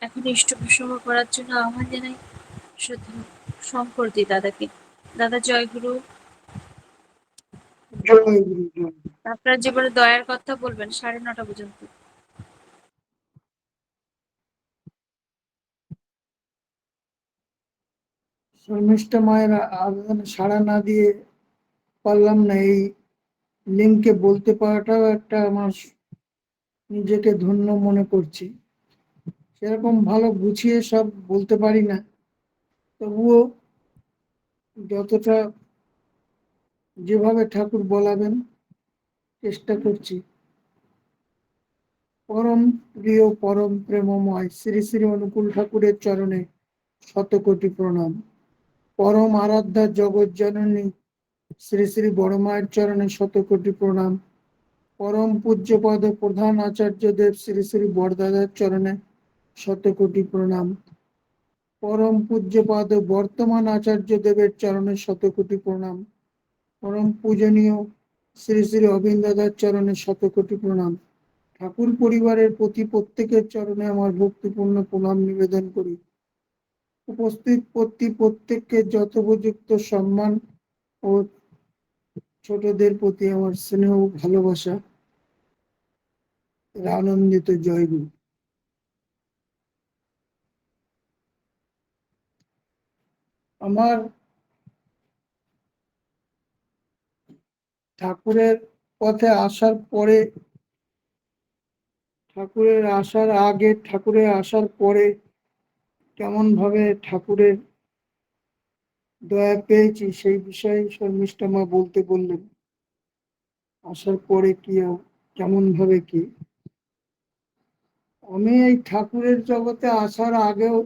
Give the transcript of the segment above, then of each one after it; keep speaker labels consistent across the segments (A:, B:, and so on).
A: এখন ইষ্ট প্রসঙ্গ করার জন্য আহ্বান জানাই শ্রদ্ধা শঙ্করজি দাদাকে। দাদা জয়গুরু।
B: জয় গুরু, জয়।
A: আপনার জীবনে দয়ার কথা বলবেন 9:30 পর্যন্ত।
B: শর্মিষ্ঠা মায়ের আবেদনে সাড়া না দিয়ে পারলাম না। এই লিঙ্কে বলতে পারাটাও একটা আমার নিজেকে ধন্য মনে করছি। সেরকম ভালো গুছিয়ে সব বলতে পারি না, তবুও যতটা যেভাবে ঠাকুর বলাবেন চেষ্টা করছি। পরম প্রিয় পরম প্রেমময় শ্রী শ্রী অনুকূল ঠাকুরের চরণে শতকোটি প্রণাম। পরম আরাধ্যা জগৎ জননী শ্রী শ্রী বড় মায়ের চরণে শতকোটি প্রণাম। পরম পূজ্যপদ প্রধান আচার্য দেব শ্রী শ্রী বড়দাদার চরণে শতকোটি প্রণাম। পরম পূজ্যপদ বর্তমান আচার্য দেবের চরণে শতকোটি প্রণাম। পরম পূজনীয় শ্রী শ্রী অবিন্দ দাদার চরণে শতকোটি প্রণাম। ঠাকুর পরিবারের প্রতি প্রত্যেকের চরণে আমার ভক্তিপূর্ণ প্রণাম নিবেদন করি। উপস্থিত প্রত্যেককে যথোপযুক্ত সম্মান ও ছোটদের প্রতি আমার স্নেহ ভালোবাসা আনন্দিত জয়গুরু। আমার ঠাকুরের পথে আসার পরে, ঠাকুরের আসার আগে, ঠাকুরের আসার পরে কেমন ভাবে ঠাকুরের দয়া পেয়েছি সেই বিষয়ে শর্মিষ্ঠা মা বলতে বললেন। আসার পরে কি কেমন ভাবে কি, আমি এই ঠাকুরের জগতে আসার আগেও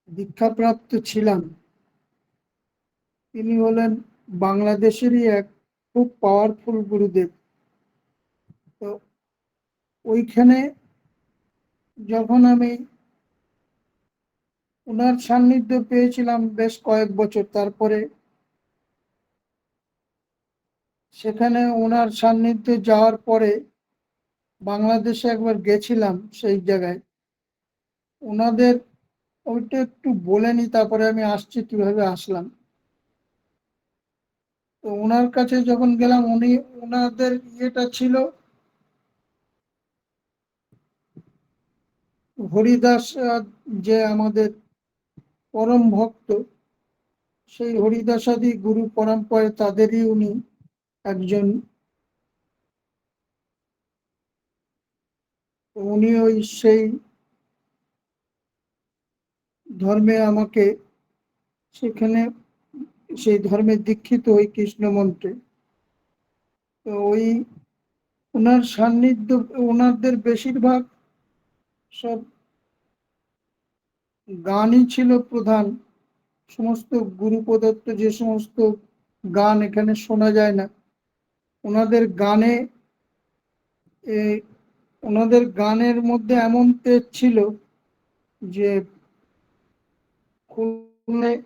B: দীক্ষাপ্রাপ্ত ছিলাম। তিনি হলেন বাংলাদেশেরই এক খুব পাওয়ারফুল গুরুদেব। তো ওইখানে যখন আমি ওনার সান্নিধ্য পেয়েছিলাম বেশ কয়েক বছর, তারপরে সেখানে ওনার সান্নিধ্যে যাওয়ার পরে বাংলাদেশে একবার গেছিলাম। সেই জায়গায় ওনাদের ওইটা একটু বলে নি, তারপরে আমি আসছি কিভাবে আসলাম। তো ওনার কাছে যখন গেলাম, উনি ওনাদের ইয়েটা ছিল হরিদাস, যে আমাদের পরম ভক্ত, সেই হরিদাসাদি গুরু পরম্পরায় তাদেরই উনি একজন। উনি ওই সেই ধর্মে আমাকে সেখানে সেই ধর্মে দীক্ষিত হই কৃষ্ণ মন্ত্রে। তো ওই ওনার সান্নিধ্য, ওনাদের বেশিরভাগ সব গানই ছিল প্রধান। সমস্ত গুরু প্রদত্ত যে সমস্ত গান এখানে শোনা যায় না, ওনাদের গানে ওনাদের গানের মধ্যে এমন তেজ ছিল যে খুলনায়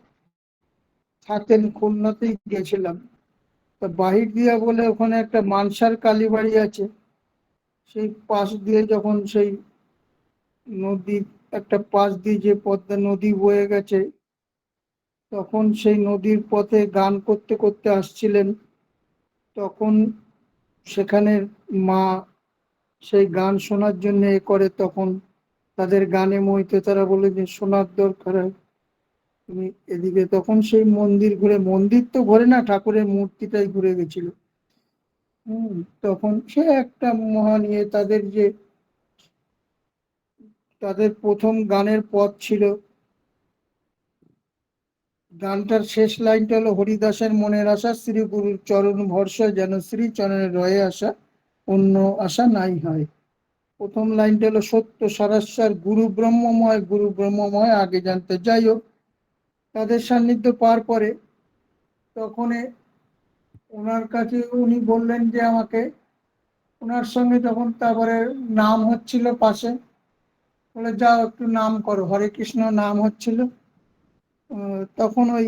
B: থাকেন, খুলনাতেই গেছিলাম। তা বাহির দিয়া বলে ওখানে একটা মানসার কালীবাড়ি আছে, সেই পাশ দিয়ে যখন সেই নদীর একটা পাশ দিয়ে যে পদ্মা নদী বয়ে গেছে, তখন সেই নদীর পথে গান করতে করতে আসছিলেন। তখন সেখানের মা সেই গান শোনার জন্য করে, তখন তাদের গানে মোহিত, তারা বলে যে শোনার দরকার হয় তুমি এদিকে। তখন সেই মন্দির ঘুরে, মন্দির তো ঘোরে না, ঠাকুরের মূর্তিটাই ঘুরে গেছিল। তখন সে একটা মহান ইয়ে, তাদের যে তাদের প্রথম গানের পথ ছিল, গানটার শেষ লাইনটা হলো হরিদাসের মনের আশা শ্রী গুরুর চরণ ভরসা, যেন শ্রী চরণে রয়ে আসা অন্য আশা নাই হয়। প্রথম লাইনটা হলো সত্য সারাস্বর গুরু ব্রহ্মময়, গুরু ব্রহ্মময় আগে জানতে। যাই হোক, তাদের সান্নিধ্য পার পরে তখন ওনার কাছে উনি বললেন যে আমাকে, ওনার সঙ্গে যখন তারপরে নাম হচ্ছিল পাশে, বলে যাও একটু নাম করো, হরে কৃষ্ণ নাম হচ্ছিল। তখন ওই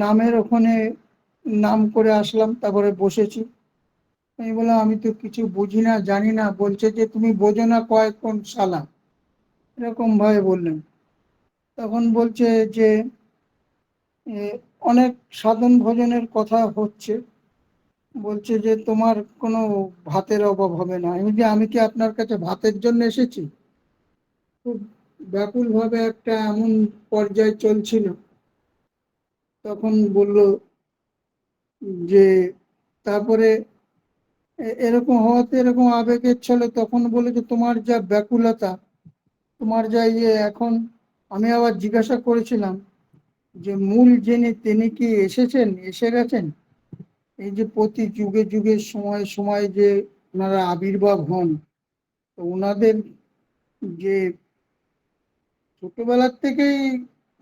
B: নামের ওখানে নাম করে আসলাম, তারপরে বসেছি। আমি বললাম আমি তো কিছু বুঝি না, জানি না। বলছে যে তুমি বোঝো না কয়েক কোন শালা, এরকম ভাবে বললেন। তখন বলছে যে এ, অনেক সাধন ভজনের কথা হচ্ছে, বলছে যে তোমার কোনো ভাতের অভাব হবে না। আমি কি আপনার কাছে ভাতের জন্য এসেছি? খুব ব্যাকুল ভাবে একটা এমন পর্যায়ে চলছিল। তখন বলল যে তারপরে এরকম হওয়াতে, এরকম আবেগের ছলে তখন বলে যে তোমার যা ব্যাকুলতা, তোমার যা ইয়ে এখন। আমি আবার জিজ্ঞাসা করেছিলাম যে মূল যিনি, তিনি কি এসেছেন, এসে গেছেন? এই যে প্রতি যুগে যুগে সময় সময় যে ওনারা আবির্ভাব হন, তো ওনাদের যে ছোটবেলার থেকেই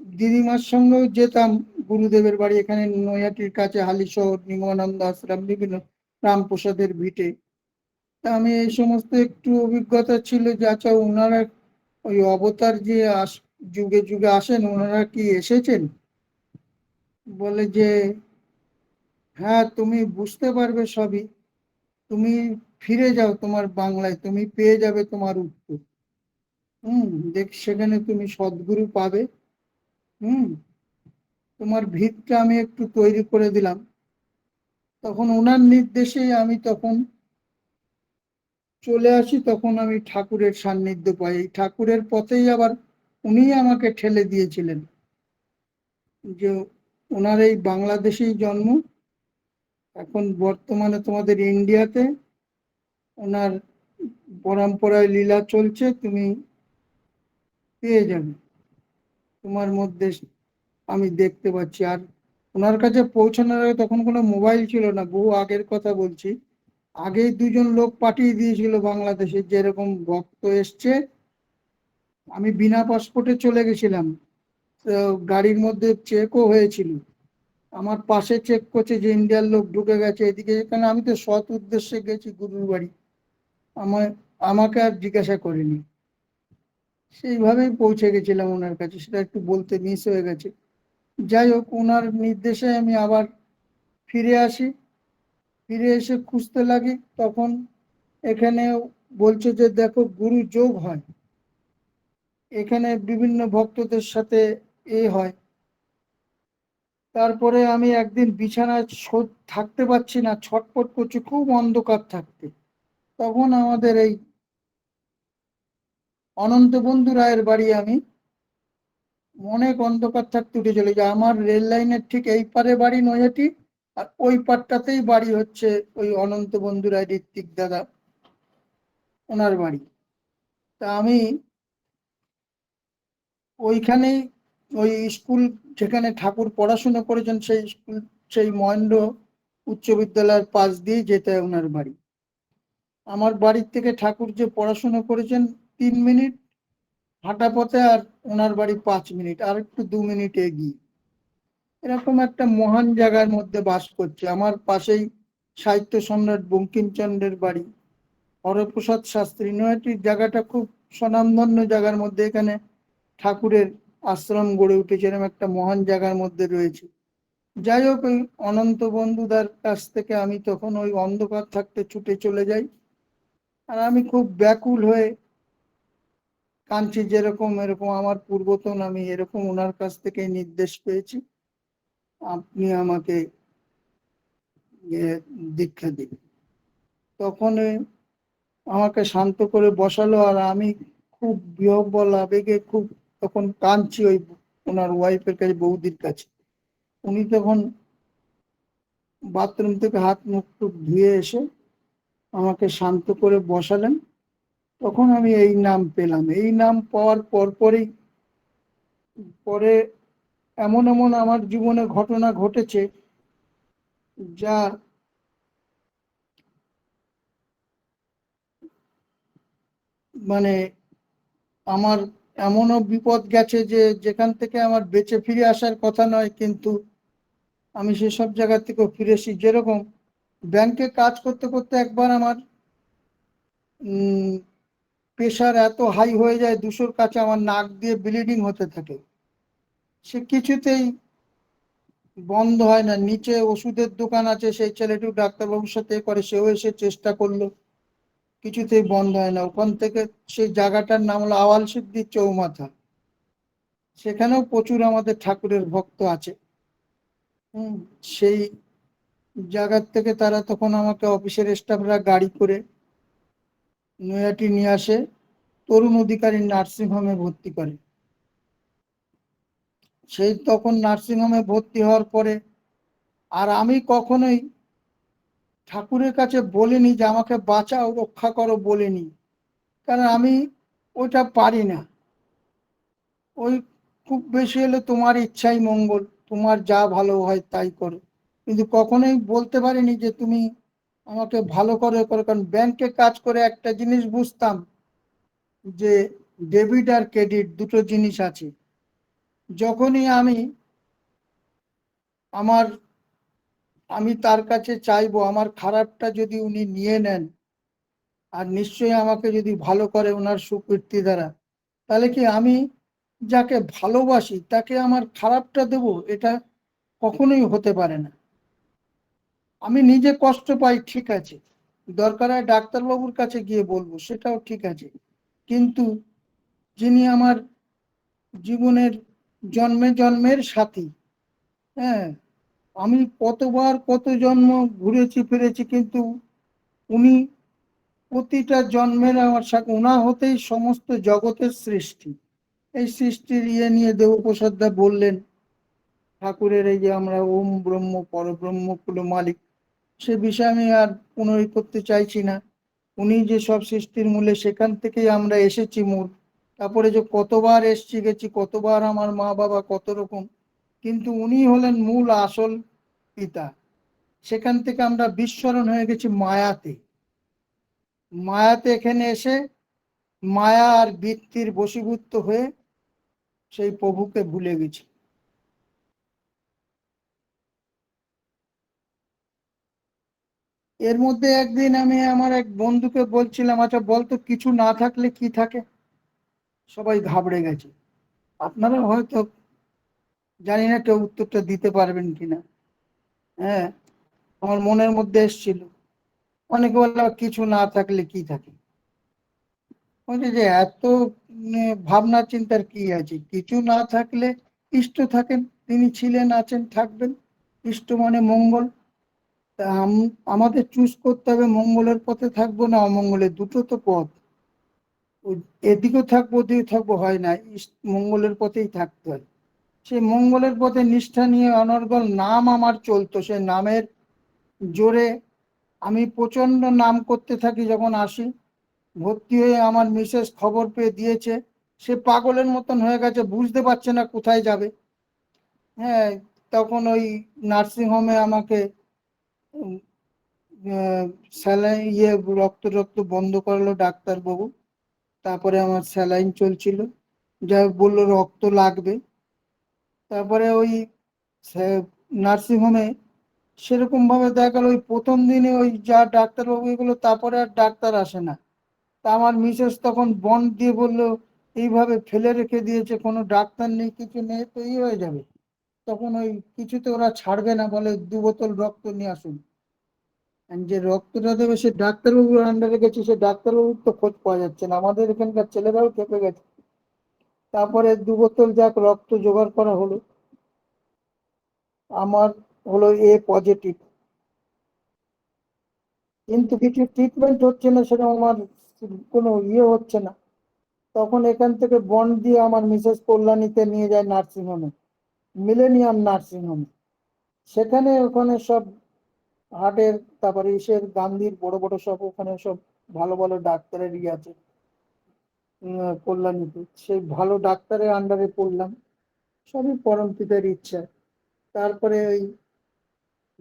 B: দিদিমার সঙ্গেও যেতাম গুরুদেবের বাড়ি, এখানে নৈহাটির কাছে হালিশহর, নিগমানন্দ আশ্রম, বিভিন্ন রামপ্রসাদের ভিটে। তা আমি এই সমস্ত একটু অভিজ্ঞতা ছিল যে আচ্ছা ওনারা ওই অবতার যে যুগে যুগে আসেন, ওনারা কি এসেছেন? বলে যে হ্যাঁ, তুমি বুঝতে পারবে সবই, তুমি ফিরে যাও তোমার বাংলায়, তুমি পেয়ে যাবে তোমার উত্তর। দেখ সেখানে তুমি সদ্গুরু পাবে। হুম তোমার ভিতটা আমি একটু তৈরি করে দিলাম। তখন ওনার নির্দেশেই আমি তখন চলে আসি। তখন আমি ঠাকুরের সান্নিধ্য পাই। এই ঠাকুরের পথেই আবার উনি আমাকে ঠেলে দিয়েছিলেন যে ওনার এই বাংলাদেশেই জন্ম, এখন বর্তমানে তোমাদের ইন্ডিয়াতে ওনার পরম্পরায় লীলা চলছে, তুমি পেয়ে যাবে তোমার মধ্যে, আমি দেখতে পাচ্ছি। আর ওনার কাছে পৌঁছানোর আগে তখন কোনো মোবাইল ছিল না, বহু আগের কথা বলছি। আগেই দুজন লোক পাঠিয়ে দিয়েছিল বাংলাদেশে, যেরকম ভক্ত এসছে। আমি বিনা পাসপোর্টে চলে গেছিলাম। তো গাড়ির মধ্যে চেকও হয়েছিল, আমার পাশে চেক করছে যে ইন্ডিয়ার লোক ঢুকে গেছে এদিকে, কারণ আমি তো সৎ উদ্দেশ্যে গেছি গুরুর বাড়ি। আমায় আমাকে আর জিজ্ঞাসা করেনি। সেইভাবেই পৌঁছে গেছিলাম ওনার কাছে, সেটা একটু বলতে মিস হয়ে গেছে। যাই হোক, ওনার নির্দেশে আমি আবার ফিরে আসি। ফিরে এসে খুঁজতে লাগি, তখন এখানে বলছে যে দেখো গুরু যোগ হয়, এখানে বিভিন্ন ভক্তদের সাথে হয়। তারপরে আমি একদিন বিছানায় থাকতে পারছি না, ছটফট করছি, খুব অন্ধকার থাকতে। তখন আমাদের এই অনন্ত বন্ধু রায়ের বাড়ি, আমি অনেক অন্ধকার থাকতে উঠে চলে যাই। আমার রেল লাইনের ঠিক এই পারে বাড়ি নৈহাটি, আর ওই পারটাতেই বাড়ি হচ্ছে ওই অনন্ত বন্ধু রায়, ঋত্বিক দাদা, ওনার বাড়ি। তা আমি ওইখানেই, ওই স্কুল যেখানে ঠাকুর পড়াশোনা করেছেন, সেই স্কুল, সেই মহেন্দ্র উচ্চ বিদ্যালয়ের পাশ দিয়ে যেতে হয় ওনার বাড়ি। আমার বাড়ির থেকে ঠাকুর যে পড়াশোনা করেছেন 3 মিনিট হাঁটা পথে, আর ওনার বাড়ি 5 মিনিট, আর একটু 2 মিনিট এগিয়ে। এরকম একটা মহান জায়গার মধ্যে বাস করছে। আমার পাশেই সাহিত্য সম্রাট বঙ্কিমচন্দ্রের বাড়ি, হরপ্রসাদ শাস্ত্রী। নৈহাটির জায়গাটা খুব স্বনামধন্য জায়গার মধ্যে, এখানে ঠাকুরের আশ্রম গড়ে উঠেছে, এরকম একটা মহান জায়গার মধ্যে রয়েছে। যাই হোক, ওই অনন্ত বন্ধুদার কাছ থেকে আমি তখন ওই অন্ধকার থাকতে ছুটে চলে যাই। আর আমি খুব ব্যাকুল হয়ে কাঁদছি, যেরকম এরকম আমার পূর্বতন, আমি এরকম ওনার কাছ থেকে নির্দেশ পেয়েছি, আপনি আমাকে দীক্ষা দিন। তখন আমাকে শান্ত করে বসালো, আর আমি খুব বিহ্বল আবেগে খুব তখন কাঁদছি ওই ওনার ওয়াইফের কাছে, বৌদির কাছে। উনি তখন বাথরুম থেকে হাত মুখ টুক ধুয়ে এসে আমাকে শান্ত করে বসালেন। তখন আমি এই নাম পেলাম। এই নাম পাওয়ার পরপরই পরে এমন এমন আমার জীবনে ঘটনা ঘটেছে, যা মানে আমার এমনও বিপদ গেছে যে যেখান থেকে আমার বেঁচে ফিরে আসার কথা নয়, কিন্তু আমি সেসব জায়গা থেকেও ফিরে এসেছি। যেরকম ব্যাংকে কাজ করতে করতে একবার আমার প্রেশার এত হাই হয়ে যায়, 200-র কাছে, আমার নাক দিয়ে ব্লিডিং হতে থাকে। সে কিছুতেই বন্ধ হয় না। নিচে ওষুধের দোকান আছে, সেই ছেলেটিও ডাক্তারবাবুর সাথে করে, সেও এসে চেষ্টা করলো, কিছুতেই বন্ধ হয় না। ওখান থেকে সেই জায়গাটার নাম হলো আওয়াল সিদ্ধির চৌমাথা। সেখানেও প্রচুর আমাদের ঠাকুরের ভক্ত আছে। সেই জায়গার থেকে তারা তখন আমাকে অফিসের স্টাফরা গাড়ি করে নৈহাটি নিয়ে আসে, তরুণ অধিকারী নার্সিং হোমে ভর্তি করে। সেই তখন নার্সিং হোমে ভর্তি হওয়ার পরে আর আমি কখনোই ঠাকুরের কাছে বলিনি যে আমাকে বাঁচাও, রক্ষা করো, বলিনি। কারণ আমি ওটা পারি না। ওই খুব বেশি হলে তোমার ইচ্ছাই মঙ্গল, তোমার যা ভালো হয় তাই করো, কিন্তু কখনোই বলতে পারিনি যে তুমি আমাকে ভালো করে করো। কারণ ব্যাংকে কাজ করে একটা জিনিস বুঝতাম যে ডেবিট আর ক্রেডিট দুটো জিনিস আছে। যখনই আমার আমি তার কাছে চাইবো, আমার খারাপটা যদি উনি নিয়ে নেন আর নিশ্চয়ই আমাকে যদি ভালো করে ওনার সুকীর্তি দ্বারা, তাহলে কি আমি যাকে ভালোবাসি তাকে আমার খারাপটা দেব? এটা কখনোই হতে পারে না। আমি নিজে কষ্ট পাই, ঠিক আছে, দরকার হয় ডাক্তারবাবুর কাছে গিয়ে বলবো, সেটাও ঠিক আছে, কিন্তু যিনি আমার জীবনের জন্মে জন্মের সাথী, হ্যাঁ, আমি কতবার কত জন্ম ঘুরেছি ফিরেছি, কিন্তু উনি প্রতিটা জন্মের আমার সাথে, ওনা হতেই সমস্ত জগতের সৃষ্টি। এই সৃষ্টির নিয়ে দেবপ্রসাদ দা বললেন ঠাকুরের এই যে আমরা ওম ব্রহ্ম পরব্রহ্ম কুলো মালিক, সে বিষয়ে আমি আর পুনরায় করতে চাইছি না। উনি যে সব সৃষ্টির মূলে, সেখান থেকেই আমরা এসেছি মূল। তারপরে যে কতবার এসছি গেছি, কতবার আমার মা বাবা কত রকম, কিন্তু উনি হলেন মূল আসল পিতা। সেখান থেকে আমরা বিস্মরণ হয়ে গেছি মায়াতে। মায়াতে এখানে এসে মায়া আর বৃত্তির বশীভূত হয়ে সেই প্রভুকে ভুলে গেছি। এর মধ্যে একদিন আমি আমার এক বন্ধুকে বলছিলাম, আচ্ছা বলতো কিছু না থাকলে কি থাকে? সবাই ঘাবড়ে গেছে। আপনারা হয়তো জানি না কেউ উত্তরটা দিতে পারবেন কিনা। হ্যাঁ, আমার মনের মধ্যে এসেছিল। অনেকে বললো কিছু না থাকলে কি থাকে। বলছে যে এত ভাবনা চিন্তার কি আছে? কিছু না থাকলে ইষ্ট থাকেন, তিনি ছিলেন, আছেন, থাকবেন। ইষ্ট মানে মঙ্গল। তা আমাদের চুজ করতে হবে মঙ্গলের পথে থাকবো না অমঙ্গলের। দুটো তো পথ, এদিকেও থাকবো ওদিকে থাকবো হয় না, মঙ্গলের পথেই থাকতে হয়। সেই মঙ্গলের পথে নিষ্ঠা নিয়ে অনর্গল নাম আমার চলতো। সে নামের জোরে আমি প্রচন্ড নাম করতে থাকি। যখন আসি ভর্তি হয়ে আমার মিসেস খবর পেয়ে দিয়েছে, সে পাগলের মতন হয়ে গেছে, বুঝতে পারছে না কোথায় যাবে। হ্যাঁ, তখন ওই নার্সিং হোমে আমাকে স্যালাইন রক্ত রক্ত বন্ধ করালো ডাক্তারবাবু। তারপরে আমার স্যালাইন চলছিল, যা বললো রক্ত লাগবে। তারপরে ওই নার্সিং হোমে সেরকম ভাবে দেখা গেল ওই প্রথম দিনে ওই যা ডাক্তারবাবু এগুলো, তারপরে আর ডাক্তার আসে না। তা আমার মিসেস তখন বন্ড দিয়ে বললো এইভাবে ফেলে রেখে দিয়েছে, কোনো ডাক্তার নেই, কিছু নেই, তো এই হয়ে যাবে। তখন ওই কিছুতে ওরা ছাড়বে না, বলে 2 বোতল রক্ত নিয়ে আসুন। And যে রক্তটা দেবে সে ডাক্তারবাবুর আন্ডারে গেছে, সে ডাক্তারবাবুর তো খোঁজ পাওয়া যাচ্ছে না। আমাদের এখানকার ছেলেরাও খেপে গেছে। তারপরে 2 বোতল যাক রক্ত জোগাড় করা হলো। আমার হলো এ পজিটিভ, কিন্তু কিছু ট্রিটমেন্ট হচ্ছে না, সেটা আমার কোনো হচ্ছে না। তখন এখান থেকে বন্ড দিয়ে আমার মিসেস কল্যাণীতে নিয়ে যায় নার্সিং হোমে, মিলেনিয়াম নার্সিং হোমে। সেখানে ওখানে সব হার্টের, তারপরে ইসের, গান্ধীর বড় বড় সব ওখানে সব ভালো ভালো ডাক্তারের আছে কল্যাণীতে। সেই ভালো ডাক্তারের আন্ডারে পড়লাম, সবই পরম পিতার ইচ্ছা। তারপরে ওই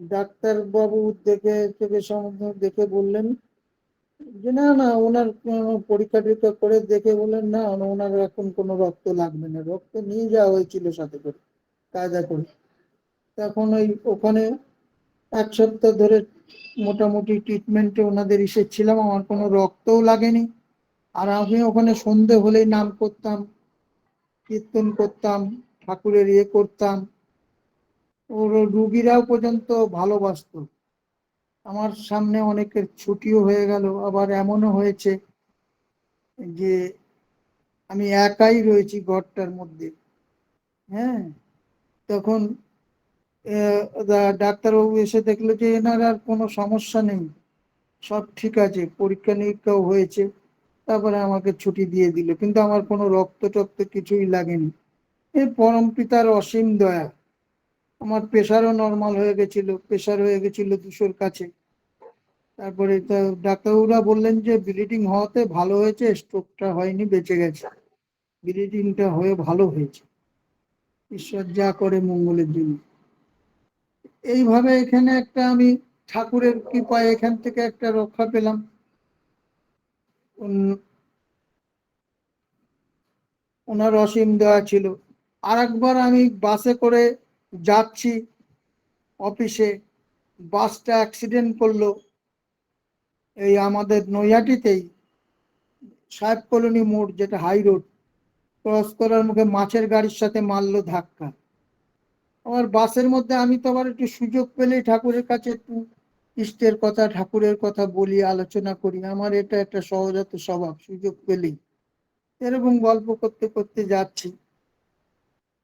B: ডাক্তার বাবু দেখে চোখে সম্বন্ধে দেখে বললেন যে না না, ওনার পরীক্ষা টরীক্ষা করে দেখে বললেন না, ওনার এখন কোনো রক্ত লাগবে না। রক্ত নিয়ে যাওয়া হয়েছিল সাথে করে, কায়দা করে। তখন ওই ওখানে 1 সপ্তাহ ধরে মোটামুটি ট্রিটমেন্টে ওনাদের ছিলাম, আমার কোনো রক্তও লাগেনি। আর আমি ওখানে সন্ধে হলেই নাম করতাম, কীর্তন করতাম, ঠাকুরের করতাম, ওর রুগীরাও পর্যন্ত ভালোবাসতো। আমার সামনে অনেকের ছুটিও হয়ে গেল, আবার এমনও হয়েছে যে আমি একাই রয়েছি ঘরটার মধ্যে। হ্যাঁ, তখন ডাক্তারবাবু এসে দেখলো যে এনার আর কোনো সমস্যা নেই, সব ঠিক আছে, পরীক্ষা নিরীক্ষাও হয়েছে, তারপরে আমাকে ছুটি দিয়ে দিল। কিন্তু আমার কোনো রক্ত টক্ত কিছুই লাগেনি। এই পরম পিতার অসীম দয়া। আমার প্রেশারও নর্মাল হয়ে গেছিল, প্রেশার হয়ে গেছিল 200-র কাছে। তারপরে তো ডাক্তারবাবুরা বললেন যে ব্লিডিং হওয়াতে ভালো হয়েছে, স্ট্রোকটা হয়নি, বেঁচে গেছে। ব্লিডিংটা হয়ে ভালো হয়েছে। ঈশ্বর যা করে মঙ্গলের জন্য। এইভাবে এখানে একটা আমি ঠাকুরের কৃপায় এখান থেকে একটা রক্ষা পেলাম। ওনার অসীম দয়া ছিল। আর একবার আমি বাসে করে যাচ্ছি অফিসে, বাসটা অ্যাক্সিডেন্ট করলো এই আমাদের নৈহাটিতেই, সাহেব কলোনি মোড়, যেটা হাই রোড ক্রস করার মুখে মাছের গাড়ির সাথে মারলো ধাক্কা। আমার বাসের মধ্যে আমি তো আবার একটু সুযোগ পেলেই ঠাকুরের কাছে একটু ইষ্টের কথা, ঠাকুরের কথা বলি, আলোচনা করি। আমার এটা একটা সহজাত স্বভাব, সুযোগ পেলেই এরকম গল্প করতে করতে যাচ্ছি।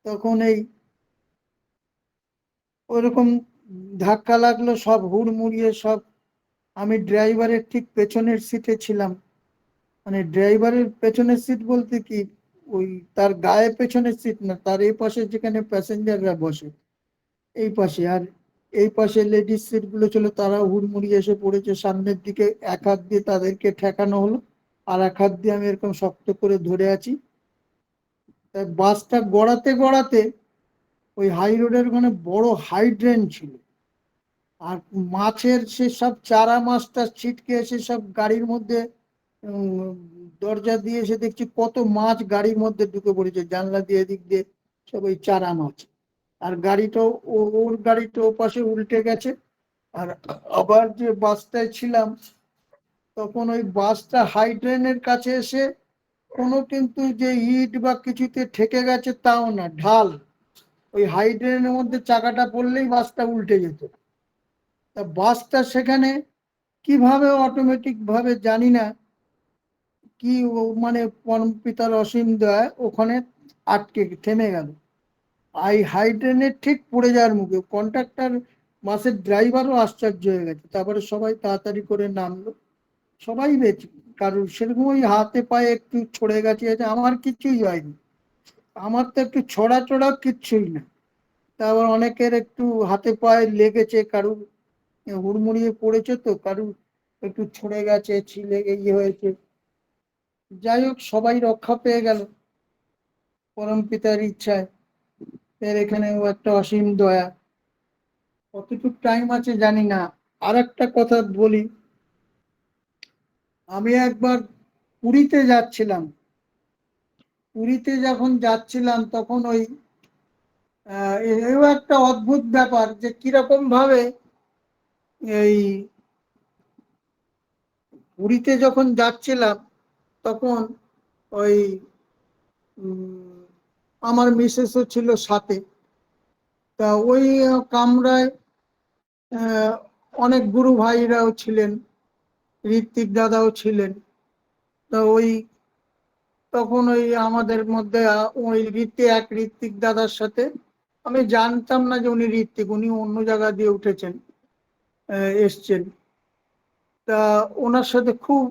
B: তখন এই ওরকম ধাক্কা লাগলো, সব হুড়মুড়িয়ে সব। আমি ড্রাইভারের ঠিক পেছনের সিটে ছিলাম। মানে ড্রাইভারের পেছনের সিট বলতে কি, ওই তার গায়ে পেছনের সিট না, তার এই পাশে যেখানে প্যাসেঞ্জাররা বসে এই পাশে। আর এই পাশে লেডিস সিট গুলো ছিল, তারা হুড়মুড়িয়ে এসে পড়েছে সামনের দিকে। এক হাত দিয়ে তাদেরকে ঠেকানো হলো, আর এক হাত দিয়ে আমি এরকম শক্ত করে ধরে আছি। তাই বাসটা গড়াতে গড়াতে ওই হাই রোডের ওখানে বড় হাইড্রেন ছিল, আর মাছের সে সব চারা মাছটা ছিটকে এসে সব গাড়ির মধ্যে, উম, দরজা দিয়ে এসে দেখছি কত মাছ গাড়ির মধ্যে ঢুকে পড়েছে, জানলা দিয়ে এদিক দিয়ে সব ওই চারা মাছ। আর গাড়িটাও ওর গাড়িটা ও পাশে উল্টে গেছে। আর আবার যে বাসটায় ছিলাম, তখন ওই বাসটা হাইড্রেনের কাছে এসে কোনো কিন্তু যে ইট বা কিছুতে ঠেকে গেছে তাও না, ঢাল। ওই হাইড্রেনের মধ্যে চাকাটা পড়লেই বাসটা উল্টে যেত। তা বাসটা সেখানে কিভাবে অটোমেটিক ভাবে জানি না কি মানে পরম পিতার অসীম দয়া, ওখানে আটকে থেমে গেল। এই হাইড্রেনের ঠিক পড়ে যাওয়ার মুখে কন্ট্রাক্টর, বাসের ড্রাইভারও আশ্চর্য হয়ে গেছে। তারপরে সবাই তাড়াতাড়ি করে নামলো, সবাই বেঁচে। কারণ সেরকম ওই হাতে পায়ে একটু ছড়ে গেছে, আমার কিছুই হয়নি। আমার তো একটু ছড়া টড়া কিচ্ছুই না। তারপর অনেকের একটু হাতে পায়ে লেগেছে, কারুর হুড়মুড়িয়ে পড়েছে, তো কারুর একটু ছড়ে গেছে, ছিলে ইয়ে হয়েছে। যাই হোক, সবাই রক্ষা পেয়ে গেল পরম পিতার ইচ্ছায়। এর এখানেও একটা অসীম দয়া। কতটুকু টাইম আছে জানি না, আর একটা কথা বলি। আমি একবার পুরীতে যাচ্ছিলাম। পুরীতে যখন যাচ্ছিলাম তখন ওই এও একটা অদ্ভুত ব্যাপার যে কিরকম ভাবে এই পুরীতে যখন যাচ্ছিলাম তখন ওই উম, আমার মিসেসও ছিল সাথে। তা ওই কামরায় আহ, অনেক গুরু ভাইরাও ছিলেন, ঋত্বিক দাদাও ছিলেন। তা ওই তখন ওই আমাদের মধ্যে ওই এক ঋত্বিক দাদার সাথে, আমি জানতাম না যে উনি ঋত্বিক, উনি অন্য জায়গা দিয়ে উঠেছেন, এসছেন। তা ওনার সাথে খুব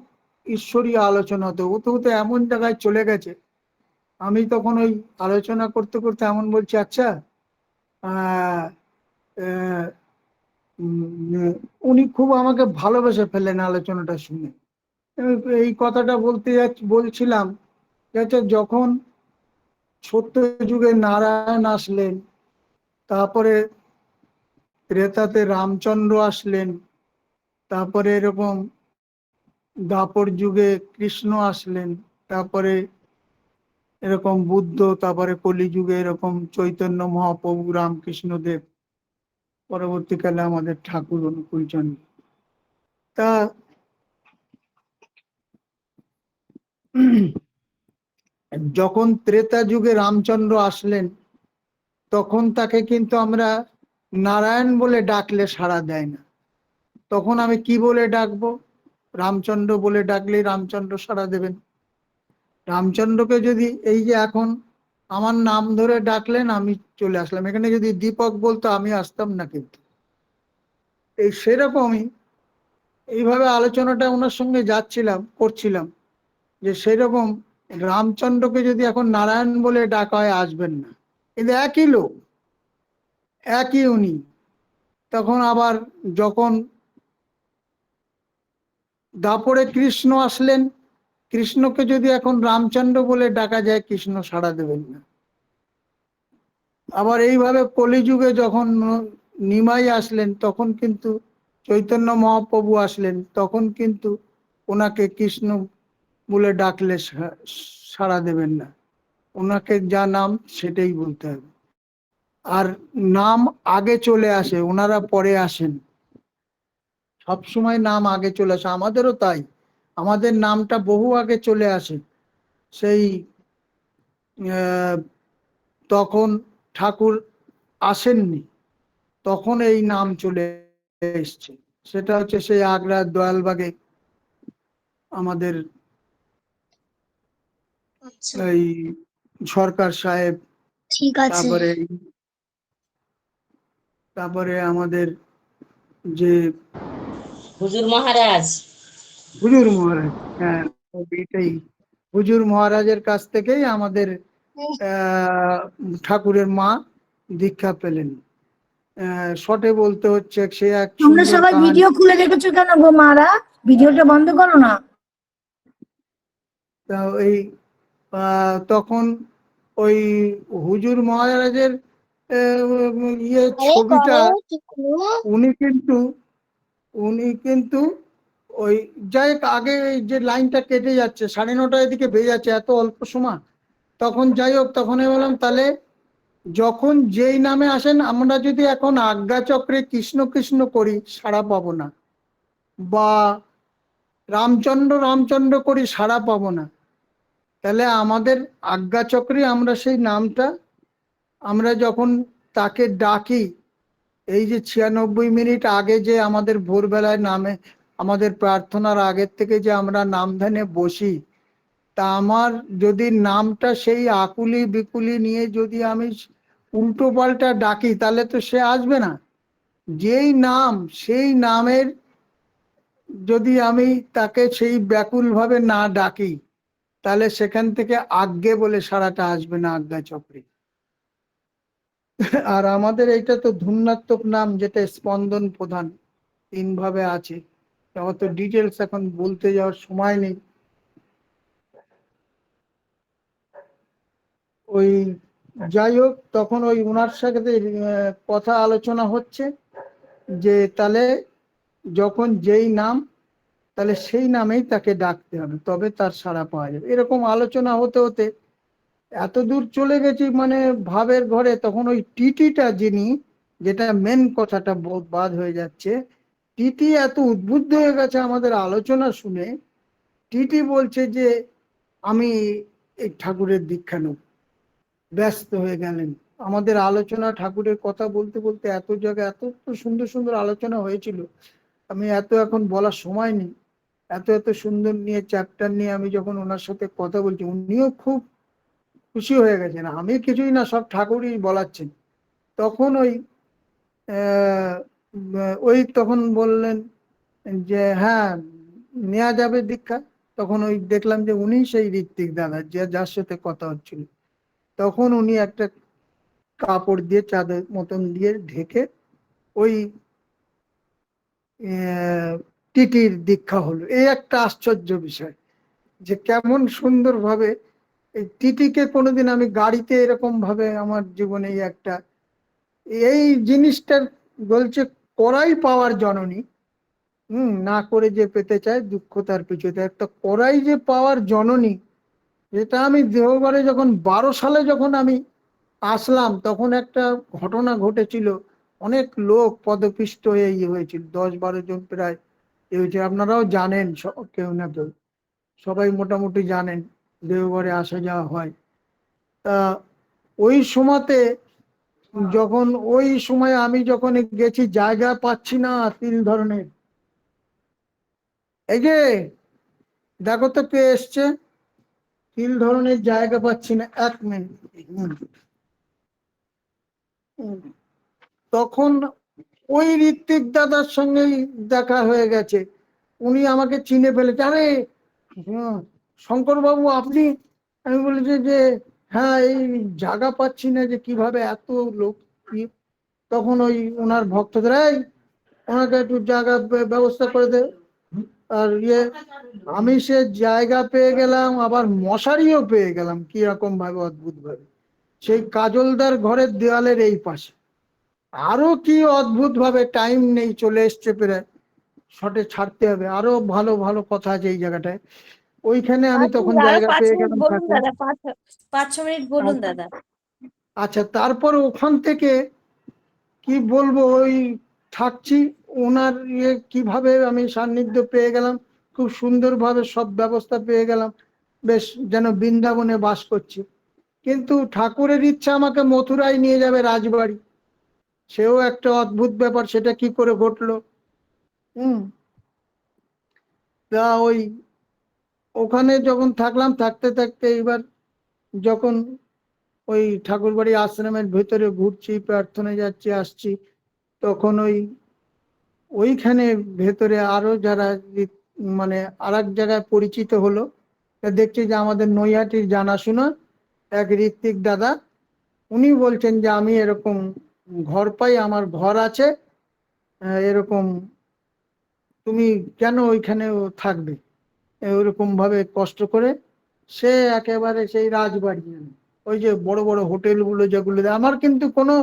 B: ঈশ্বরীয় আলোচনা হতো, হতে হতে এমন জায়গায় চলে গেছে। আমি তখন ওই আলোচনা করতে করতে এমন বলছি, আচ্ছা আহ, আহ, উম, উনি খুব আমাকে ভালোবেসে ফেললেন আলোচনাটা শুনে। এই কথাটা বলছিলাম যে আচ্ছা, যখন সত্য যুগে নারায়ণ আসলেন, তারপরে ত্রেতাতে রামচন্দ্র আসলেন, তারপরে এরকম দ্বাপর যুগে কৃষ্ণ আসলেন, তারপরে এরকম বুদ্ধ, তারপরে কলিযুগে এরকম চৈতন্য মহাপ্রভু রামকৃষ্ণ দেব, পরবর্তীকালে আমাদের ঠাকুর অনুকূলচন্দ্র। তা যখন ত্রেতা যুগে রামচন্দ্র আসলেন, তখন তাকে কিন্তু আমরা নারায়ণ বলে ডাকলে সাড়া দেয় না, তখন আমি কি বলে ডাকবো? রামচন্দ্র বলে ডাকলেই রামচন্দ্র সাড়া দেবেন। রামচন্দ্রকে যদি এই যে এখন আমার নাম ধরে ডাকলেন, আমি চলে আসলাম, এখানে যদি দীপক বলতো আমি আসতাম না, কিন্তু এই সেরকমই এইভাবে আলোচনাটা ওনার সঙ্গে করছিলাম, যে সেরকম রামচন্দ্রকে যদি এখন নারায়ণ বলে ডাকা হয় আসবেন না, কিন্তু একই লোক, একই উনি। তখন আবার যখন দাপরে কৃষ্ণ আসলেন, কৃষ্ণকে যদি এখন রামচন্দ্র বলে ডাকা যায়, কৃষ্ণ সাড়া দেবেন না। আবার এইভাবে কলিযুগে যখন নিমাই আসলেন, তখন কিন্তু চৈতন্য মহাপ্রভু আসলেন, তখন কিন্তু ওনাকে কৃষ্ণ বলে ডাকলে সাড়া দেবেন না, ওনাকে যা নাম সেটাই বলতে হবে। আর নাম আগে চলে আসে, ওনারা পরে আসেন, সবসময় নাম আগে চলে আসে। আমাদেরও তাই, আমাদের নামটা বহু আগে চলে আসে। সেই তখন ঠাকুর আসেননি, তখন এই নাম চলে এসছে। সেটা হচ্ছে সেই আগ্রার দয়ালবাগে আমাদের
C: আচ্ছা,
B: এই সরকার সাহেব,
C: ঠিক আছে।
B: তারপরে তারপরে আমাদের যে
D: হুজুর মহারাজ।
B: হুজুর মহারাজ, হ্যাঁ এটাই, হুজুর মহারাজের কাছ থেকেই আমাদের আহ ঠাকুরের মা দীক্ষা পেলেন। শর্টে বলতে হচ্ছে, সে এক
C: তোমরা
B: সুন্দর
C: সবাই
B: কাহানি।
C: ভিডিও খুলে রেখেছো কেন গো মারা? ভিডিওটা বন্ধ করো না।
B: তা এই তখন ওই হুজুর মহারাজের ছবিটা, উনি কিন্তু উনি কিন্তু ওই, যাই হোক, আগে এই যে লাইনটা কেটে যাচ্ছে, 9:30 এদিকে বেজে যাচ্ছে, এত অল্প সময়। তখন যাই হোক, তখন আমি বললাম তাহলে যখন যেই নামে আসেন, আমরা যদি এখন আজ্ঞা চক্রে কৃষ্ণ কৃষ্ণ করি, সাড়া পাবো না, বা রামচন্দ্র রামচন্দ্র করি, সাড়া পাবো না, তাহলে আমাদের আজ্ঞা চক্রে আমরা সেই নামটা, আমরা যখন তাকে ডাকি, এই যে 96 মিনিট আগে যে আমাদের ভোরবেলায় নামে, আমাদের প্রার্থনার আগের থেকে যে আমরা নাম ধ্যানে বসি, তা আমার যদি নামটা সেই আকুলি বিকুলি নিয়ে যদি আমি উল্টো পাল্টা ডাকি, তাহলে তো সে আসবে না। যেই নাম, সেই নামের যদি আমি তাকে সেই ব্যাকুল ভাবে না ডাকি, তাহলে সেখান থেকে আজ্ঞে বলে সারাটা আসবে না, আজ্ঞা চক্রে। আর আমাদের এইটা তো ধূন্যাত্মক নাম, যেটা স্পন্দন প্রধান, 3 ভাবে আছে। অত ডিটেলস এখন বলতে যাওয়ার সময় নেই। ওই যাই হোক, তখন ওই ওনার সাথে কথা আলোচনা হচ্ছে, যে তাহলে যখন যেই নাম, তাহলে সেই নামেই তাকে ডাকতে হবে, তবে তার সাড়া পাওয়া যাবে। এরকম আলোচনা হতে হতে এত দূর চলে গেছি, মানে ভাবের ঘরে। তখন ওই টিটিটা, যিনি, যেটা মেন কথাটা বাদ হয়ে যাচ্ছে, টিটি এত উদ্বুদ্ধ হয়ে গেছে আমাদের আলোচনা শুনে। টিটি বলছে যে আমি এই ঠাকুরের দীক্ষা নেব, ব্যস্ত হয়ে গেলেন। আমাদের আলোচনা ঠাকুরের কথা বলতে বলতে এত জায়গায় এত সুন্দর সুন্দর আলোচনা হয়েছিল, আমি এত এখন বলার সময় নেই। এত এত সুন্দর নিয়ে চ্যাপ্টার নিয়ে আমি যখন ওনার সাথে কথা বলছি, উনিও খুব খুশি হয়ে গেছেন, আমি কিছুই না, সব ঠাকুরই বলাচ্ছেন। তখন ওই তখন বললেন যে হ্যাঁ, নেওয়া যাবে দীক্ষা। তখন ওই দেখলাম যে উনি সেই ঋত্বিক দাদা, যার সাথে কথা হচ্ছিল। তখন উনি একটা কাপড় দিয়ে, চাদর মতন দিয়ে ঢেকে ওই টিটির দীক্ষা হলো। এই একটা আশ্চর্য বিষয়, যে কেমন সুন্দর ভাবে এই টিটিকে কোনোদিন আমি গাড়িতে এরকম ভাবে আমার জীবনে একটা, এই জিনিসটার বলছে, করাই পাওয়ার জননী। না করে যে পেতে চায়, দুঃখ তার পিছুতে। একটা করাই যে পাওয়ার জননী, যেটা আমি দেওঘরে যখন 12 সালে যখন আমি আসলাম, তখন একটা ঘটনা ঘটেছিল। অনেক লোক পদপিষ্ট হয়ে হয়েছিল, 10-12 জন প্রায় হয়েছে। আপনারাও জানেন, কেউ না কেউ, সবাই মোটামুটি জানেন, দেওঘরে আসা যাওয়া হয়। তা ওই সময়তে যখন ওই সময় আমি যখন গেছি জায়গা পাচ্ছি না তিল ধরনের, এই যে দেখো তো কে এসছে, তিল ধরনের জায়গা পাচ্ছি না, 1 মিনিট। তখন ওই ঋত্বিক দাদার সঙ্গেই দেখা হয়ে গেছে, উনি আমাকে চিনে ফেলেছে। আরে শঙ্কর বাবু আপনি? আমি বলেছি যে হ্যাঁ, এই জায়গা পাচ্ছি না, যে কিভাবে এত লোক। তখন ওই ওনার ভক্তদের, এই ওনাকে একটু জায়গা ব্যবস্থা করে দে। আর আমি সে জায়গা পেয়ে গেলাম, আবার মশারিও পেয়ে গেলাম, কি রকম ভাবে, অদ্ভুত ভাবে, সেই কাজলদার ঘরের দেওয়ালের এই পাশে। আরো কি অদ্ভুত ভাবে, টাইম নেই, চলে এসছে প্রায়, শর্টে ছাড়তে হবে, আরো ভালো ভালো কথা আছে এই জায়গাটায়। ওইখানে আমি তখন
A: আরো
B: জায়গা
A: 5
B: পেয়ে
A: মিনিট
B: গেলাম
A: বলুন
B: ঠাকুর।
A: দাদা, 5-6 মিনিট বলুন দাদা।
B: আচ্ছা, তারপর ওখান থেকে কি বলবো, ওই থাকছি, ওনার কিভাবে আমি সান্নিধ্য পেয়ে গেলাম, খুব সুন্দরভাবে সব ব্যবস্থা পেয়ে গেলাম, বেশ যেন বৃন্দাবনে বাস করছি। কিন্তু ঠাকুরের ইচ্ছা আমাকে মথুরায় নিয়ে যাবে, রাজবাড়ি। সেও একটা অদ্ভুত ব্যাপার, সেটা কি করে ঘটলো। তা ওখানে যখন থাকলাম, থাকতে থাকতে এবার যখন ওই ঠাকুরবাড়ি আশ্রমের ভেতরে ঘুরছি, প্রার্থনায় যাচ্ছি, আসছি, তখন ওইখানে ভেতরে আরো যারা মানে আর এক জায়গায় পরিচিত হলো। দেখছি যে আমাদের নৈহাটির জানাশোনা এক ঋত্বিক দাদা, উনি বলছেন যে আমি এরকম ঘর পাই, আমার ঘর আছে, এরকম তুমি কেন ওইখানে থাকবে, ওরকম ভাবে কষ্ট করে। সে একেবারে সেই রাজবাড়ি, ওই যে বড় বড় হোটেলগুলো যেগুলো, আমার কিন্তু কোনো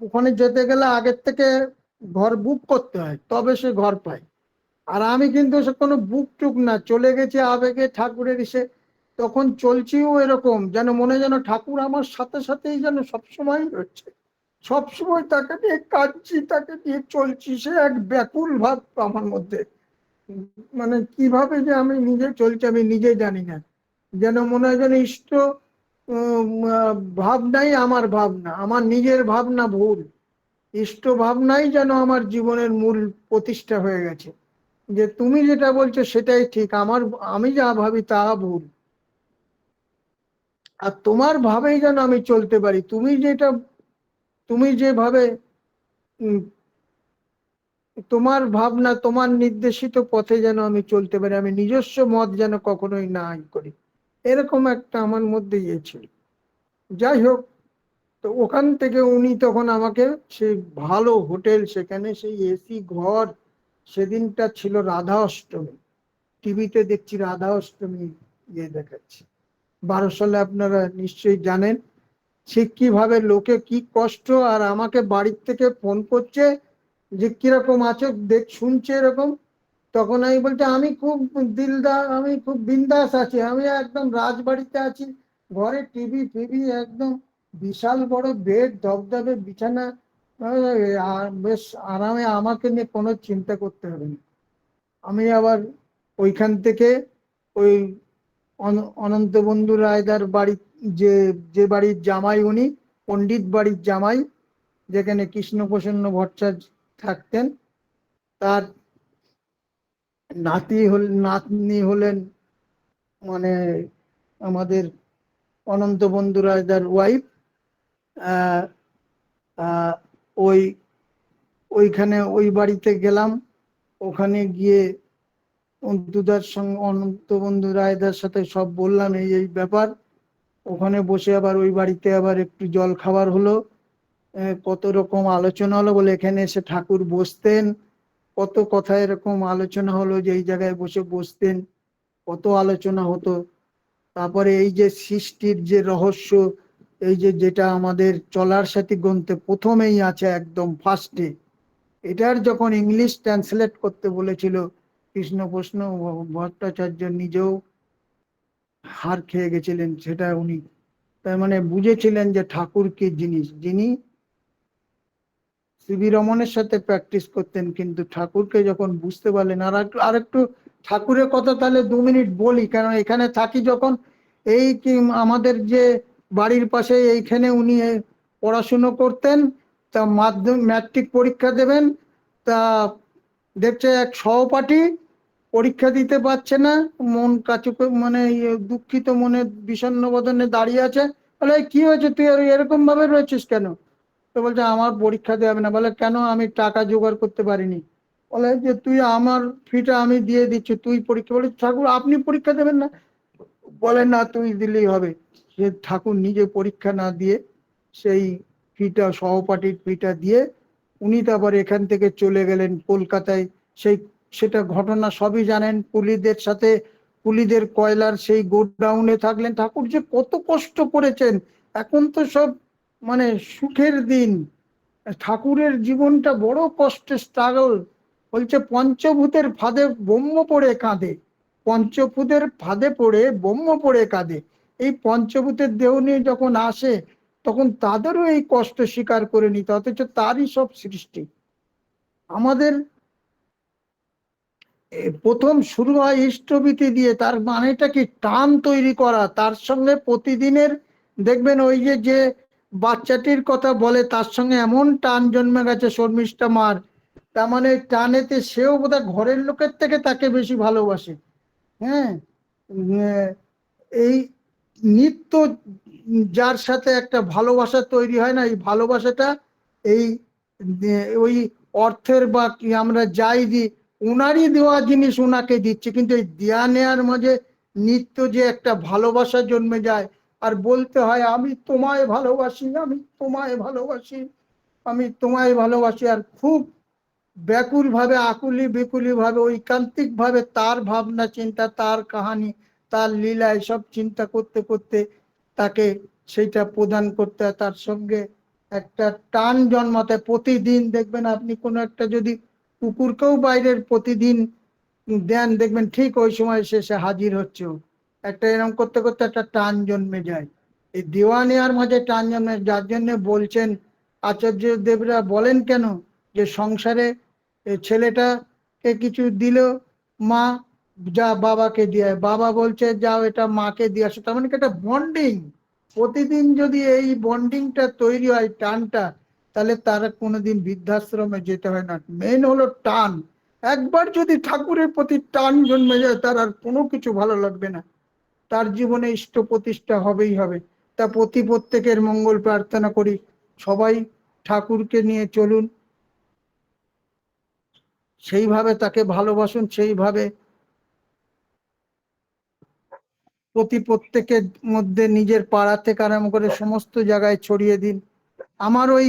B: ওখানে যেতে গেলে আগের থেকে ঘর বুক করতে হয়, তবে সে ঘর পায়। আর আমি কিন্তু সে কোনো বুক টুক না, চলে গেছি আবেগে ঠাকুরের এসে, তখন চলছিও এরকম যেন মনে, যেন ঠাকুর আমার সাথে সাথেই যেন সবসময় রয়েছে, সবসময় তাকে নিয়ে কাঁদছি, তাকে নিয়ে চলছি, সে এক ব্যাকুল ভাব আমার মধ্যে। মানে কিভাবে যে আমি নিজে চলছি আমি নিজে জানি না, যেন মনে হয় যেন ইষ্ট ভাবনাই আমার ভাবনা, আমার নিজের ভাবনা ভুল, ইষ্ট ভাবনাই যেন আমার জীবনের মূল প্রতিষ্ঠা হয়ে গেছে, যে তুমি যেটা বলছো সেটাই ঠিক, আমি যা ভাবি তা ভুল, আর তোমার ভাবেই যেন আমি চলতে পারি, তুমি যেভাবে তোমার ভাবনা, তোমার নির্দেশিত পথে যেন আমি চলতে পারি, আমি নিজস্ব মত যেন কখনোই না করি, এরকম একটা আমার মধ্যে ছিল। যাই হোক, তো ওখান থেকে উনি তখন আমাকে সেই ভালো হোটেল, সেখানে সেই এসি ঘর, সেদিনটা ছিল রাধা অষ্টমী, টিভিতে দেখছি রাধা অষ্টমী দেখাচ্ছি 12 সালে, আপনারা নিশ্চয়ই জানেন সে কিভাবে লোকে কি কষ্ট, আর আমাকে বাড়ির থেকে ফোন করছে যে কিরকম আছো, শুনছে এরকম। তখন আমি বলছি আমি খুব দিলদার, আমি খুব বিন্দাস আছি, আমি একদম রাজবাড়িতে আছি, ঘরে টিভি ফিভি একদম, বিশাল বড় বেড, দবদবে বিছানা, বেশ আরামে, আমাকে নিয়ে কোনো চিন্তা করতে হবে না। আমি আবার ওইখান থেকে ওই অনন্ত বন্ধু রায়দার বাড়ি, যে যে বাড়ির জামাই উনি, পণ্ডিত বাড়ির জামাই, যেখানে কৃষ্ণপ্রসন্ন ভট্টাচার্য থাকতেন, তার নাতনি হলেন মানে আমাদের অনন্ত বন্ধু রায়দার ওয়াইফ। ওই ওইখানে ওই বাড়িতে গেলাম, ওখানে গিয়ে অন্তুদার সঙ্গে, অনন্ত বন্ধু রায়দার সাথে সব বললাম এই এই ব্যাপার। ওখানে বসে আবার ওই বাড়িতে আবার একটু জল খাবার হলো, কত রকম আলোচনা হলো, বলে এখানে এসে ঠাকুর বসতেন, কত কথা এরকম আলোচনা হলো, যে এই জায়গায় বসে বসতেন, কত আলোচনা হতো। তারপরে এই যে সৃষ্টির যে রহস্য, এই যে যেটা আমাদের চলার সাথী গ্রন্থে প্রথমেই আছে, একদম ফার্স্টে, এটার যখন ইংলিশ ট্রান্সলেট করতে বলেছিল কৃষ্ণপ্রসন্ন ভট্টাচার্য, নিজেও হার খেয়ে গেছিলেন, সেটা উনি তার মানে বুঝেছিলেন যে ঠাকুর কি জিনিস, যিনি সিবি রমনের সাথে প্র্যাকটিস করতেন, কিন্তু ঠাকুরকে যখন বুঝতে পারলেন। আর একটু ঠাকুরের কথা তাহলে 2 মিনিট বলি, কারণ এখানে থাকি যখন, এই কি আমাদের যে বাড়ির পাশে, এইখানে উনি পড়াশুনো করতেন, তা ম্যাট্রিক পরীক্ষা দেবেন, তা দেখছে এক সহপাঠী পরীক্ষা দিতে পারছে না, মন কাচু মানে দুঃখিত মনে বিষণ্ণ বদনে দাঁড়িয়ে আছে। বলে, কি হয়েছে, তুই আর এরকম ভাবে রয়েছিস কেন? তো বলছে, আমার পরীক্ষা দেওয়া হবে না। বলে, কেন? আমি টাকা জোগাড় করতে পারিনি। বলে যে, তুই আমার ফিটা আমি দিয়ে দিচ্ছি, তুই পরীক্ষা। বলে, ঠাকুর আপনি পরীক্ষা দেবেন না? বলে, না, তুই দিলেই হবে। সে ঠাকুর নিজে পরীক্ষা না দিয়ে সেই ফিটা, সহপাঠীর ফিটা দিয়ে উনি তারপর এখান থেকে চলে গেলেন কলকাতায়। সেটা ঘটনা সবই জানেন। কুলিদের সাথে, কুলিদের কয়লার সেই গোডাউনে থাকলেন। ঠাকুর যে কত কষ্ট করেছেন, এখন তো সব মানে সুখের দিন। ঠাকুরের জীবনটা বড় কষ্টের, স্ট্রাগল। বলছে, পঞ্চভূতের ফাঁদে ব্রহ্ম পড়ে কাঁদে, পঞ্চভূতের ফাঁদে পড়ে ব্রহ্ম পড়ে কাঁদে। এই পঞ্চভূতের দেহ নিয়ে যখন আসে, তখন তাদেরও এই কষ্ট স্বীকার করে নিতে, অথচ তারই সব সৃষ্টি। আমাদের প্রথম শুরু হয় ইষ্টভীতি দিয়ে। তার মানেটা কি? টান তৈরি করা। তার সঙ্গে প্রতিদিনের দেখবেন ওই যে যে বাচ্চাটির কথা বলে, তার সঙ্গে এমন টান জন্মে গেছে শর্মিষ্ঠা মার, তার মানে টানেতে সেও বোধহয় ঘরের লোকের থেকে তাকে বেশি ভালোবাসে। হ্যাঁ, এই নিত্য যার সাথে একটা ভালোবাসা তৈরি হয় না, এই ভালোবাসাটা এই ওই অর্থের বা কি আমরা যাই দিই, উনারই দেওয়া জিনিস উনাকে দিচ্ছে, কিন্তু এই দেয়া নেয়ার মাঝে নিত্য যে একটা ভালোবাসা জন্মে যায়। আর বলতে হয়, আমি তোমায় ভালোবাসি, আমি তোমায় ভালোবাসি, আমি তোমায় ভালোবাসি। আর খুব ব্যাকুল ভাবে, আকুলি বিকুলি ভাবে, ঐকান্তিক ভাবে তার ভাবনা চিন্তা, তার কাহানি, তার লীলা, এসব চিন্তা করতে করতে তাকে সেইটা প্রদান করতে হয়। তার সঙ্গে একটা টান জন্মাতে। প্রতিদিন দেখবেন আপনি কোনো একটা যদি কুকুরকেও বাইরের প্রতিদিন দেন, দেখবেন ঠিক ওই সময় সে হাজির হচ্ছে। একটা এরকম করতে করতে একটা টান জন্মে যায়। এই দেওয়া নেওয়ার মাঝে টান জন্মে, যার জন্য বলছেন আচার্য দেবরা বলেন কেন যে সংসারে ছেলেটাকে কিছু দিল, মা যা বাবাকে দিয়ে, বাবা বলছে যাও এটা মাকে দিয়ে আসো। তার মানে কি একটা বন্ডিং। প্রতিদিন যদি এই বন্ডিংটা তৈরি হয়, টানটা, তাহলে তারা কোনোদিন বৃদ্ধাশ্রমে যেতে হয় না। মেন হলো টান। একবার যদি ঠাকুরের প্রতি টান জন্মে যায়, তার আর কোনো কিছু ভালো লাগবে না। তার জীবনে ইষ্ট প্রতিষ্ঠা হবেই হবে। তা প্রত্যেকের মঙ্গল প্রার্থনা করি। সবাই ঠাকুরকে নিয়ে চলুন, সেইভাবে তাকে ভালোবাসুন, সেইভাবে প্রত্যেকের মধ্যে নিজের পাড়া থেকে আরম্ভ করে সমস্ত জায়গায় ছড়িয়ে দিন। আমার ওই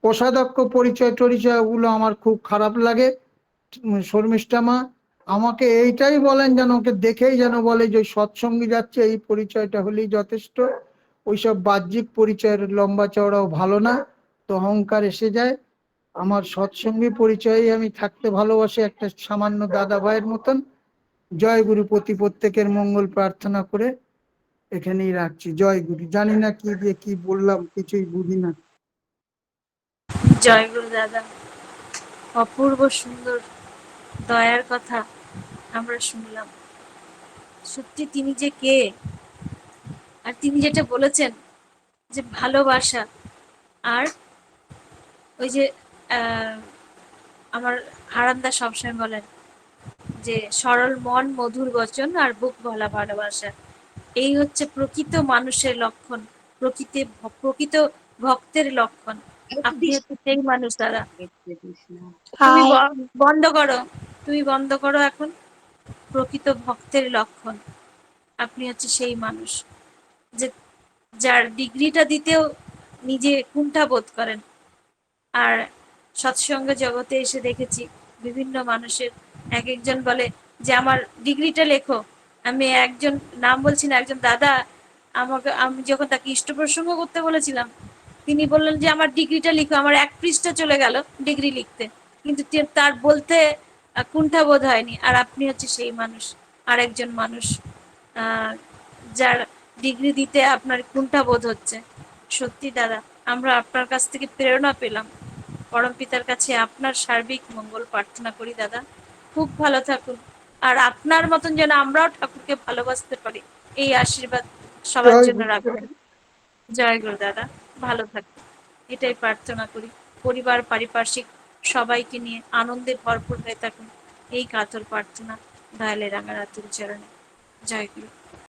B: কোষাধ্যক্ষ পরিচয় টরিচয় ওগুলো আমার খুব খারাপ লাগে। শর্মিষ্ঠা মা আমাকে এইটাই বলেন, যেন ওকে দেখেই যেন বলে যে সৎসঙ্গী যাচ্ছে, এই পরিচয়টা হলেই যথেষ্ট। ওইসব বাহ্যিক পরিচয়ের লম্বা চওড়াও ভালো না, তো অহংকার এসে যায়। আমার সৎসঙ্গী পরিচয়ে আমি থাকতে ভালোবাসি, একটা সামান্য দাদা ভাইয়ের মতন। জয় গুরু। প্রত্যেকের মঙ্গল প্রার্থনা করে এখানেই রাখছি। জয় গুরু। জানি না কি দিয়ে কি বললাম, কিছুই বুঝি না।
A: জয় গুরু দাদা। অপূর্ব সুন্দর দয়ার কথা আমরা শুনলাম। সত্যি তিনি যে কে, আর তিনি যেটা বলেছেন যে ভালোবাসা, আর ওই যে আমার হারান্দা সবসময় বলেন যে সরল মন, মধুর বচন আর বুক ভরা ভালোবাসা, এই হচ্ছে প্রকৃত মানুষের লক্ষণ, প্রকৃত ভক্তের লক্ষণ। আপনি হচ্ছে সেই মানুষ দাদা। তুমি বন্ধ করো, তুমি বন্ধ করো এখন। প্রকৃত ভক্তের লক্ষণ আপনি হচ্ছে সেই মানুষ যে যার ডিগ্রিটা দিতেও নিজে কুণ্ঠা বোধ করেন। আর সৎসঙ্গ জগতে এসে দেখেছি বিভিন্ন মানুষের, এক একজন বলে যে আমার ডিগ্রিটা লেখো। আমি একজন, নাম বলছি না, একজন দাদা আমাকে, আমি যখন তাকে ইষ্ট প্রসঙ্গ করতে বলেছিলাম, তিনি বললেন যে আমার ডিগ্রিটা লিখো। আমার 1 পৃষ্ঠা চলে গেল ডিগ্রি লিখতে, কিন্তু তার বলতে কুণ্ঠা বোধ হয়নি। আর আপনি হচ্ছে সেই মানুষ, আরেকজন মানুষ যার ডিগ্রি দিতে আপনার কুণ্ঠা বোধ হচ্ছে। সত্যি দাদা, আমরা আপনার কাছ থেকে প্রেরণা পেলাম। পরম পিতার কাছে আপনার সার্বিক মঙ্গল প্রার্থনা করি দাদা। খুব ভালো থাকুন, আর আপনার মতন যেন আমরাও ঠাকুরকে ভালোবাসতে পারি, এই আশীর্বাদ সবার
B: জয়
A: জন্য
B: গুরু।
A: রাখবেন। জয় গুরু দাদা, ভালো থাকুন। এটাই প্রার্থনা করি। পরিবার পারিপার্শ্বিক সবাইকে নিয়ে আনন্দে ভরপুর হয়ে থাকুন, এই কাতর প্রার্থনা দয়ালে রাঙারাতুল চরণে। জয় গুরু।